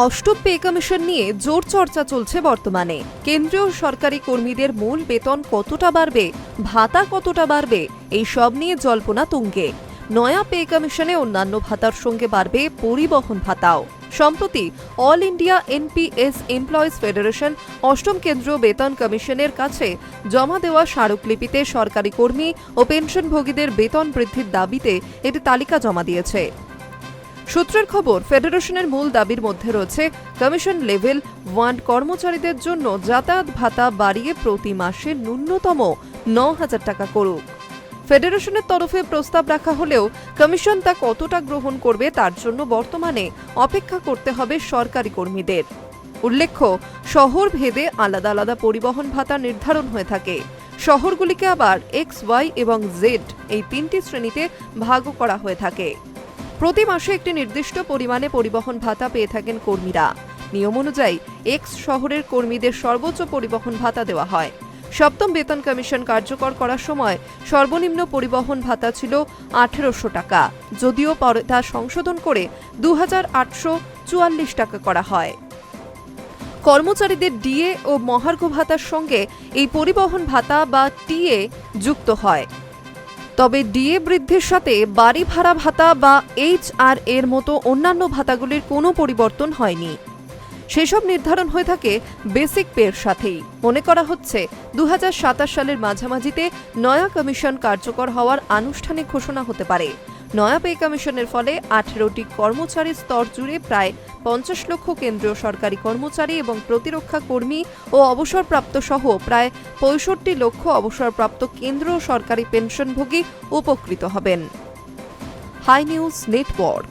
অষ্টম pay commission নিয়ে জোর চর্চা চলছে বর্তমানে। কেন্দ্রীয় সরকারি কর্মীদের মূল বেতন কতটা বাড়বে, ভাতা কতটা বাড়বে, এই সব নিয়ে জল্পনা তুঙ্গে। নয়া পে কমিশনে অন্যান্য ভাতার সঙ্গে বাড়বে পরিবহন ভাতাও। সম্প্রতি all India NPS employees federation অষ্টম কেন্দ্রীয় বেতন কমিশনের কাছে জমা দেওয়া স্মারকলিপিতে সরকারি কর্মী ও পেনশনভোগীদের বেতন বৃদ্ধির দাবিতে একটি তালিকা জমা দিয়েছে। সূত্রের খবর, ফেডারেশনের মূল দাবির মধ্যে রয়েছে কমিশন লেভেল 1 কর্মচারীদের জন্য যাতায়াত ভাতা বাড়িয়ে প্রতি মাসে ন্যূনতম 9,000 টাকা করুক। ফেডারেশনের তরফে প্রস্তাব রাখা হলেও কমিশন তা কতটা গ্রহণ করবে তার জন্য বর্তমানে অপেক্ষা করতে হবে সরকারি কর্মীদের। উল্লেখ্য, শহর ভেদে আলাদা আলাদা পরিবহন ভাতা নির্ধারণ হয়ে থাকে। শহরগুলিকে আবার এক্স, ওয়াই এবং জেড এই তিনটি শ্রেণীতে ভাগও করা হয়ে থাকে। প্রতি মাসে একটি নির্দিষ্ট পরিমাণে পরিবহন ভাতা পেয়ে থাকেন কর্মীরা। নিয়ম অনুযায়ী এক্স শহরের কর্মীদের সর্বোচ্চ পরিবহন ভাতা দেওয়া হয়। সপ্তম বেতন কমিশন কার্যকর করার সময় সর্বনিম্ন পরিবহন ভাতা ছিল 1800 টাকা, যদিও পরে তা সংশোধন করে 2844 টাকা করা হয়। কর্মচারীদের ডিএ ও মহার্ঘ ভাতার সঙ্গে এই পরিবহন ভাতা বা টিএ যুক্ত হয়। তবে ডিএ বৃদ্ধির সাথে বাড়ি ভাড়া ভাতা বা এইচআর এর মতো অন্যান্য ভাতাগুলির কোনো পরিবর্তন হয়নি। সেসব নির্ধারণ হয়ে থাকে বেসিক পের সাথেই। মনে করা হচ্ছে 2027 সালের মাঝামাঝিতে নয়া কমিশন কার্যকর হওয়ার আনুষ্ঠানিক ঘোষণা হতে পারে। নয়া পে কমিশনের ফলে 18টি কর্মচারী স্তর জুড়ে প্রায় 50 লক্ষ কেন্দ্রীয় সরকারি কর্মচারী এবং প্রতিরক্ষা কর্মী ও অবসরপ্রাপ্ত সহ প্রায় 65 লক্ষ অবসরপ্রাপ্ত কেন্দ্রীয় সরকারি পেনশনভোগী উপকৃত হবেন। Hi News network.